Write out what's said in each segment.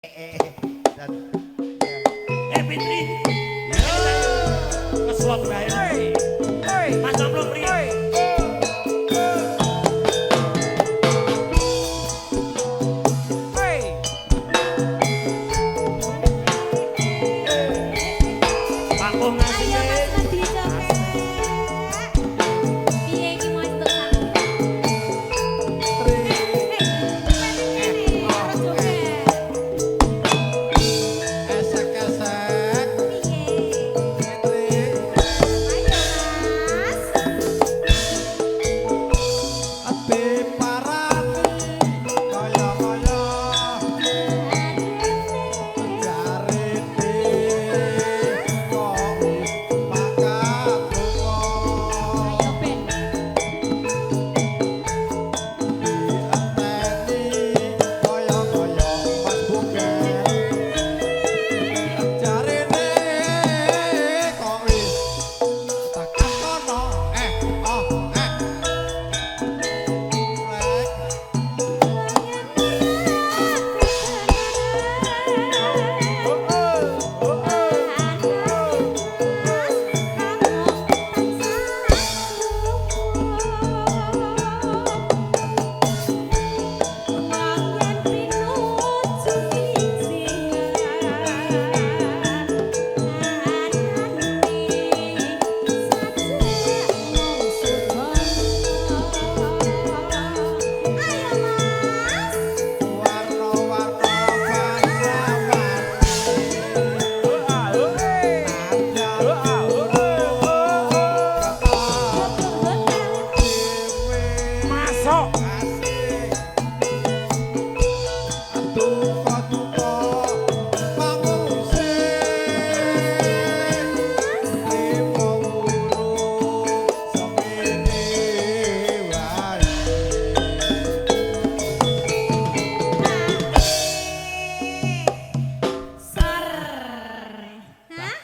Dan Fitri, kesuap gaya. Mas Amro Pri. Panggung ngasih. Ayo Mas Lebih Coket. Piye iki mau entuk sampe? Harus joget. esek-esek Piye? Fitri Ayo Mas. ati parani kaya-kaya jarene kok makat Ayo Ben. dienteni kaya-kaya Mas Buket jarene kok wis tekan kono Rek. Ayo Mas. Warna-warna Masuk. Sar. Hah?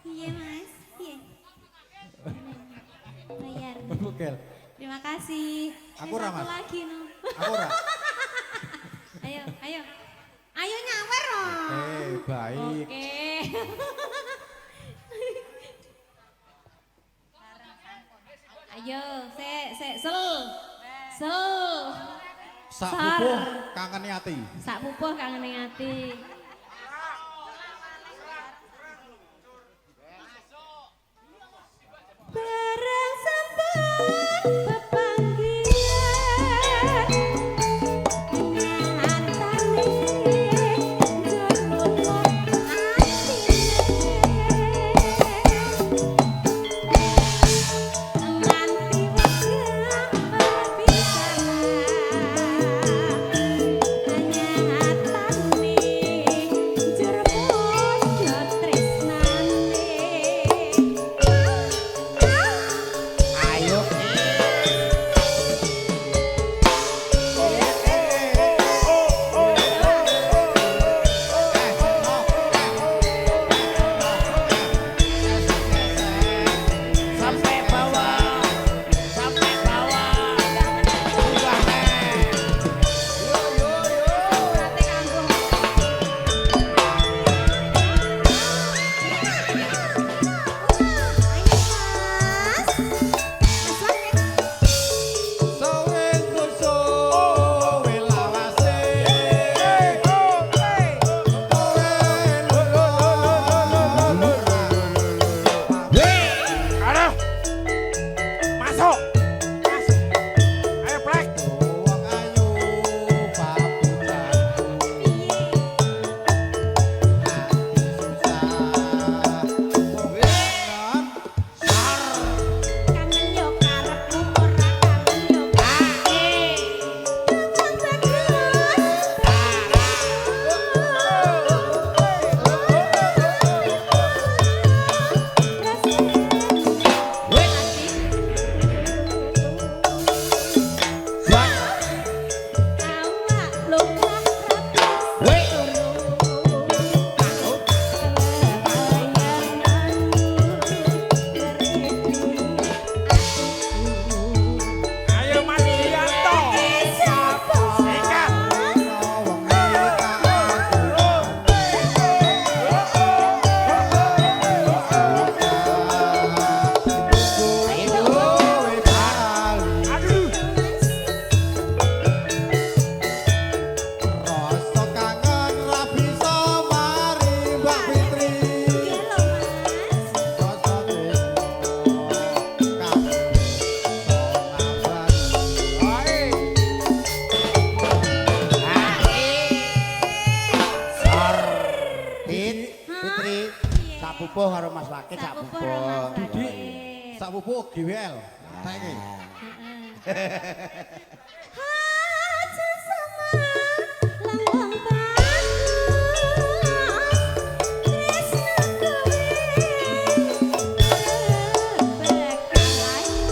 Iya Mas, iya. Bayar. Bukel. Terima kasih. Aku Satu Mas. lagi no. Aku ora. Ayo, ayo. Ayo nyawer no. Baik. Oke. Ayo, sel. Sel. Sak Sar. pupuh kangeni ati. Sak pupuh kangen ati. Barang sampai pepanggilan nyatane jero atine nganti wegah pisan nyatane pupuh karo Mas Wakit sak Sapupuh pupuh. Mas Didi, Wakit. sak pupuk GWL. Saiki. Haja sama lambang bagus tresno kowe rebek layu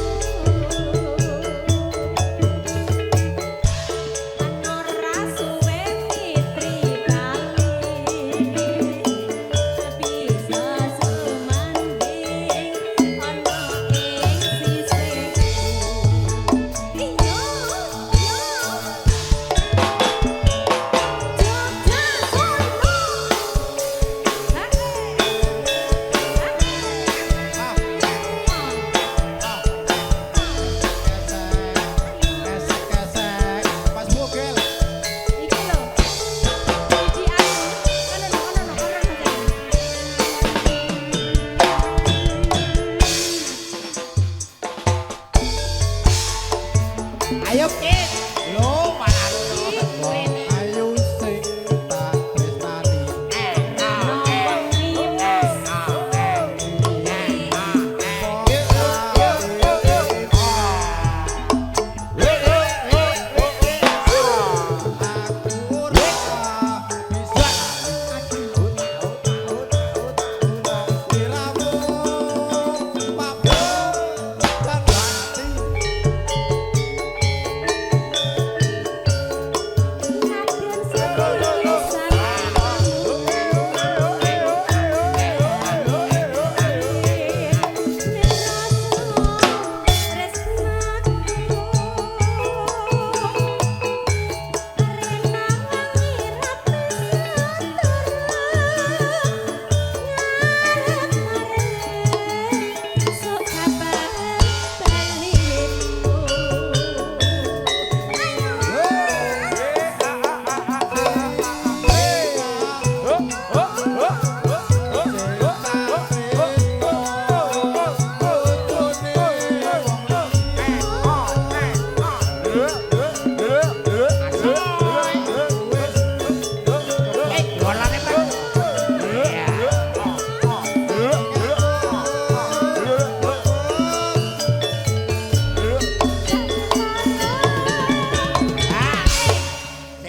ora suwe fitri bali bisa sumanding ana ing sisihku iyo Kesek-kesek. Mas Bugel. iki lho iki Ayo Kit. Lho, malah Ayu sing tak tresnani. Aku ora bisa diramu papung lan ganti. jualane Pak.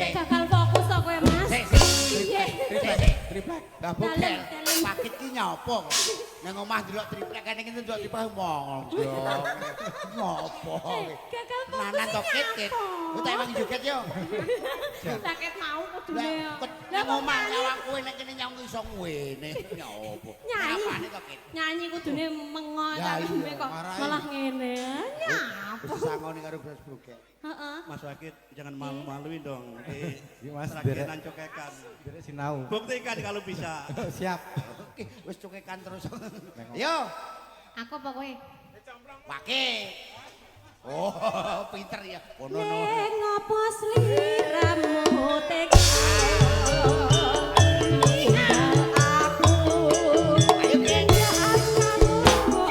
Gagal fokus kok kowe, Mas. Triplek. Lah Dalem, Bugel, dalem. Wakit ki nyapa kok? Nang omah delok triplek kene iki delok triplek monggo. Nyapa? Gagal fokus. Nanan to Kit. Ku tak emang joget yo. Sakit mau kudune. Nang omah nyawang kowe nek kene nyawang iso ngene. Nyapa? Nyanyi. Apane to Kit? Nyanyi kudune mengo Ya, tak iya, duwe kok marahi. malah ngene. Nyapa? Wis sangoni karo Bros Bugel. Heeh. Mas Wakit jangan malu-maluin dong di Iya, Mas, rakyatan cokekan. Derek sinau. Buktikan kalau bisa. Siap. Oke, wis cokekan terus. Yo, Aku apa kowe? Wakit. Oh, pinter ya. Ono no. Ning apa sliramu tega ninggal aku. Ayo Kit. Ya asmamu kok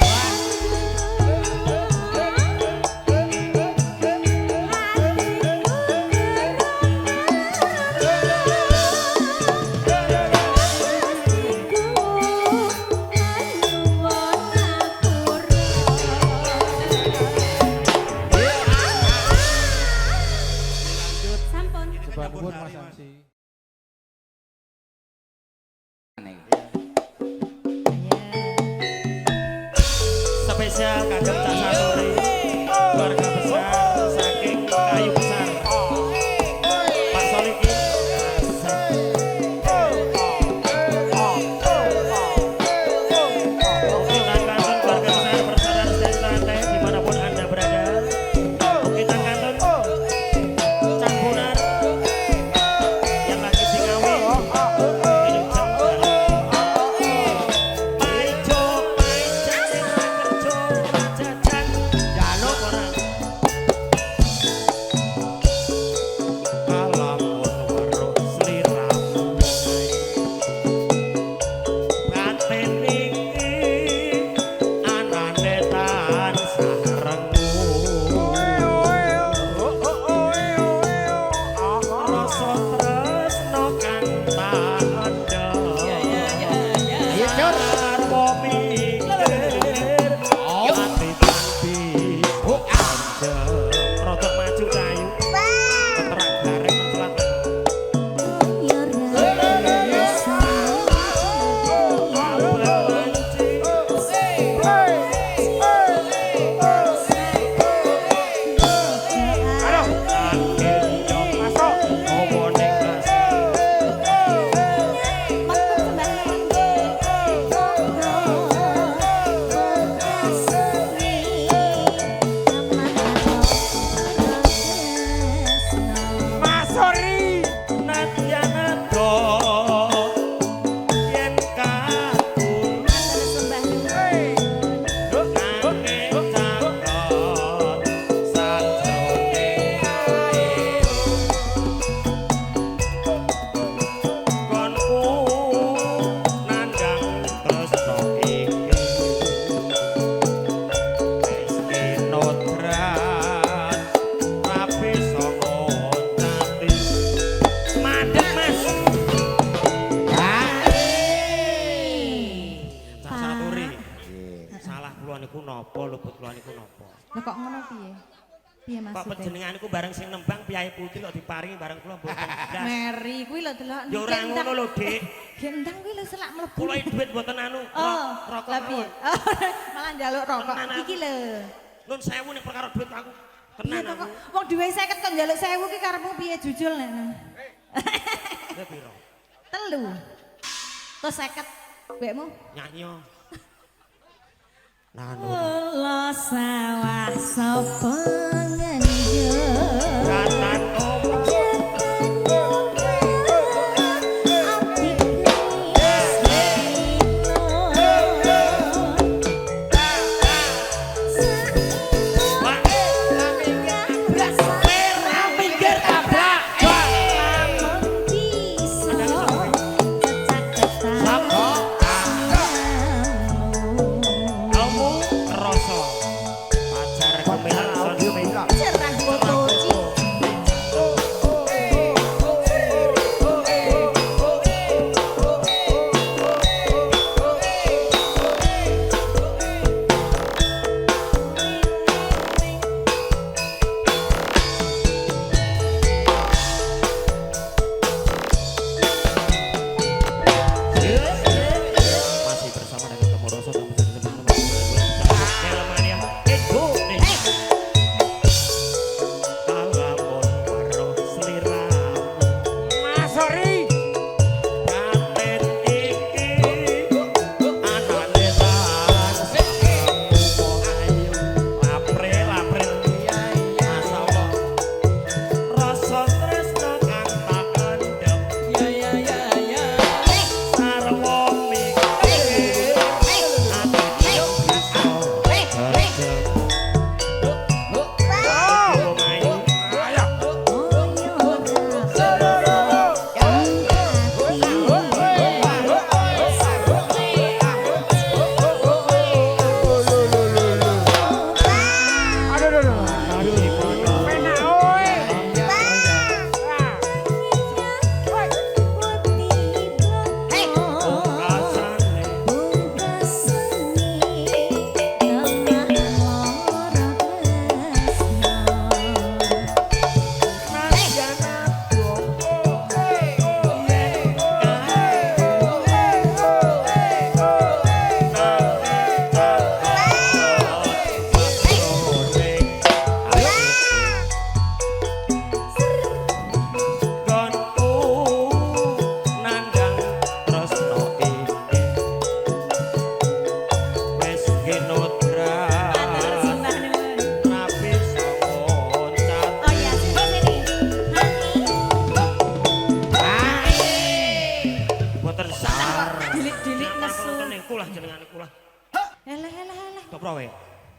Sampun. Coba pun Mas Samsi. Spesial kagem Cak Saturi, keluarga besar saking Kayu Besar. Pak Solikin. Mungkin kantun keluarga besar bersaudara selantai dimanapun Anda berada. Mungkin kantun Cak Bunar yang Lah kok ngono piye? Piye Kok maksudnya? panjenenganku bareng sing nembang Piyayi Putih kok diparingi bareng kula mboten blas. Mary kuwi lho delok. Ya ora ngono lho, Dik. Gendang kuwi lho selak mlebu. Kula duit mboten anu, Oh, rokok. lah piye? Malah njaluk rokok. Tenan aku. Iki lho. Nun 1000 ning perkara duit aku. Iya Tenan to aku. kok. Wong duwe 50 kok njaluk 1000 ki karepmu piye jujul nek. Lha piro? 3. Terus 50 mbekmu? Nyanyo. Nanu. Kula sawah sapa ngenjot. Katan om.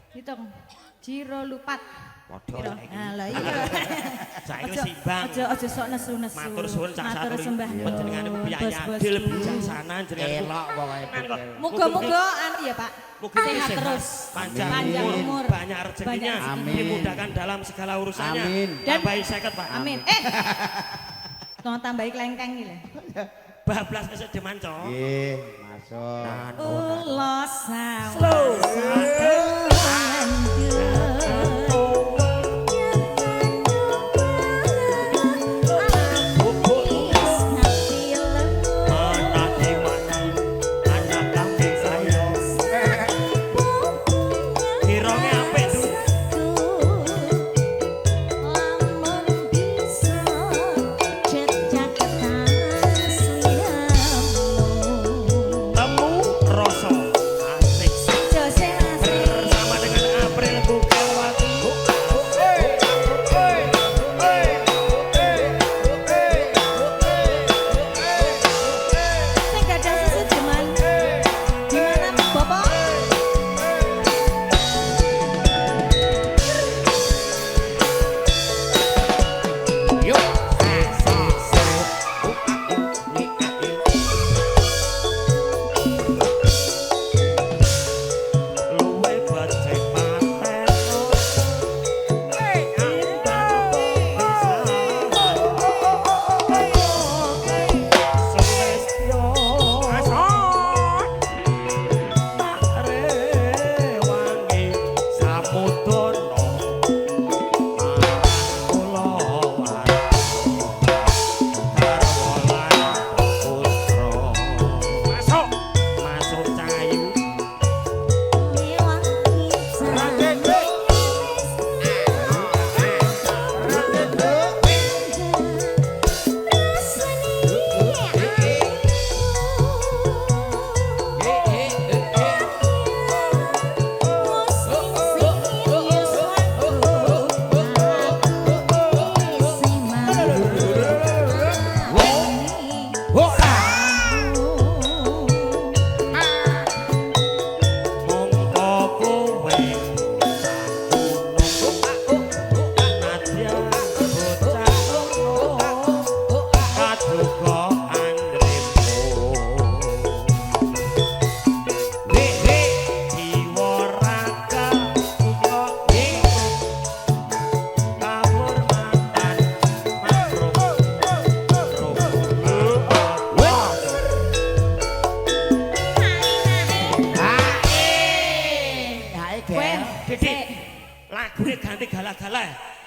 Hitung. Jiro lupat. Padha Piro? iki. Nah, lah iya. Saiki wis simbang. Aja sok nesu-nesu. Matur suwun sak Matur saturi. sembah. Panjenengan Piyayi Adil bijaksana jenengan. Elok pokoke. Muga-muga anu ya, Pak. Muga Sehat terus. panjang Panjang umur, umur. banyak rezekinya, Banyak rezekinya. dimudahkan dalam segala urusannya. Amin. Dan- Tambahi 50, Pak. Amin. Tolong tambahi kelengkeng iki lho. Bablas wis dimanco. Nggih, masuk. Ulos sawah. Slow. Anak dimana, anak kambing saya. Kirongnya apik tuh. Temu rasa asik bersama dengan April Bukalwati.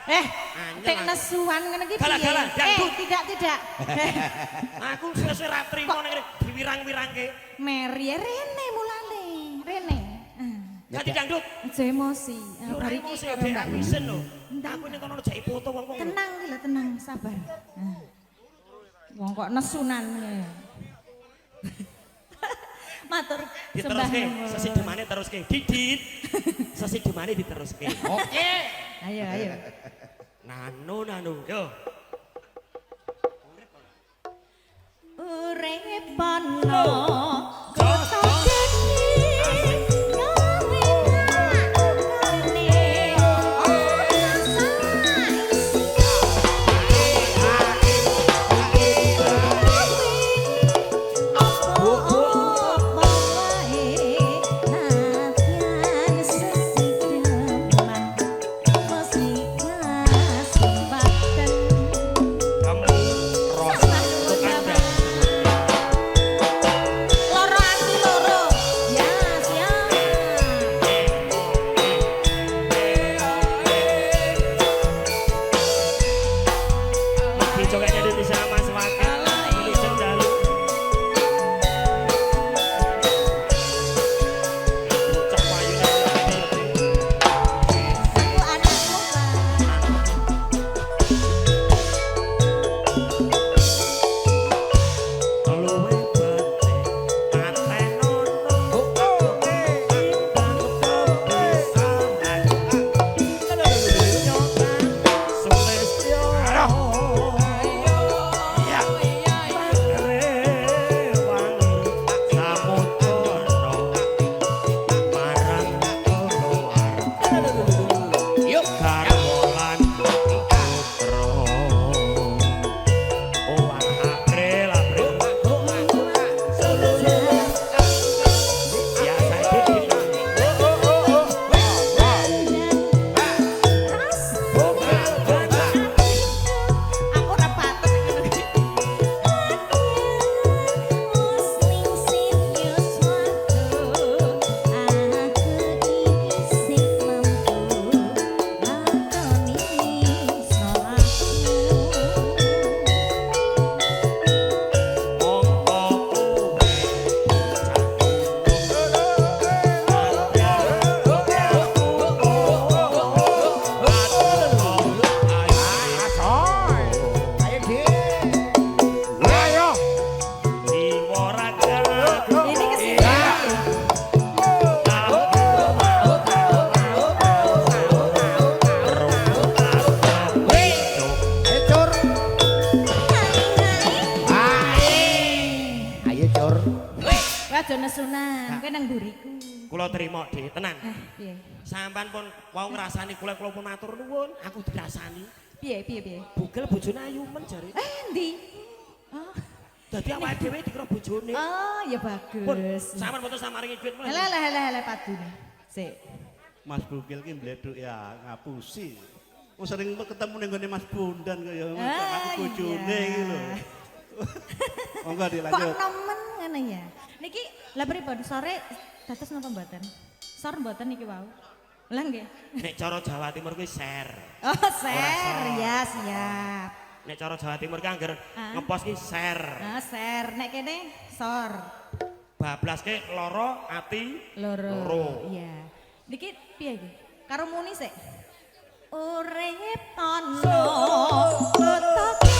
Lah, tek nesuan ngene iki piye? Galah-galah, dangdut. Tidak. aku sesuk ra trimo ning kene diwirang-wirangke. Meri rene mulane. Rene. Dadi dangdut. Aja emosi. Ora Bar iki emosi karo dek Mbak aku Yu. isen lho. Aku ning kono jek foto wong-wong. Tenang iki lho, tenang, sabar. Wong kok nesunan. Matur sembah Diteruske, nuwun. sesidemane teruske. Didit. Sesidemane diteruske. Oke. Ayo. Nanu, yo. Urip ana kota gede gawe ngene Kamu rosa untuk Anda. loro ati loro ya siap Di jogetnya Indonesia Mas Wakil. Ini Cendalu. Bocah payune lebih. aku anakmu Pak. Luwe bete, paten ono. Bang topi sangan. Nyokan Sulistyo. Rewangi Samudana. Marang Kolowarga. Yuk. Karwolan putra. Owan April. Ya saiki Aku ora patut ngono iki. Ayo Dik. Ini kesini. Ayo Cur. Ayo Cur. Wah, aja nesunan, kowe nang mburiku. Kula trima Dik, tenan. Piye? Sampan pun wau ngrasani kula pun matur nuwun, aku dirasani. Piye? Bugel bojone ayu men jare. Endi? Oh, Dadi awake dhewe dikira bojone. oh ya Pun bagus. sampean foto samaringi duit mulai. Hele padune. Sik. Mas Bugil ki mbleduk ya ngapusi. Wong sering ketemu ning gone Mas Bondan kaya aku bojone iki lho. Monggo Kok dilanjut. nemen ngene ya? Niki lha pripun sore dados napa mboten? Sor mboten niki wau. Lah nggih. Nek cara Jawa Timur kuwi share. Oh, ser sor. ya siap. Nek cara Jawa Timur ki angger Ah. ngepost ki share. Ah, ser nek kene sor. Bablaske loro ati Loro. Iya. Niki piye iki? Karo muni sik. Urip ana kota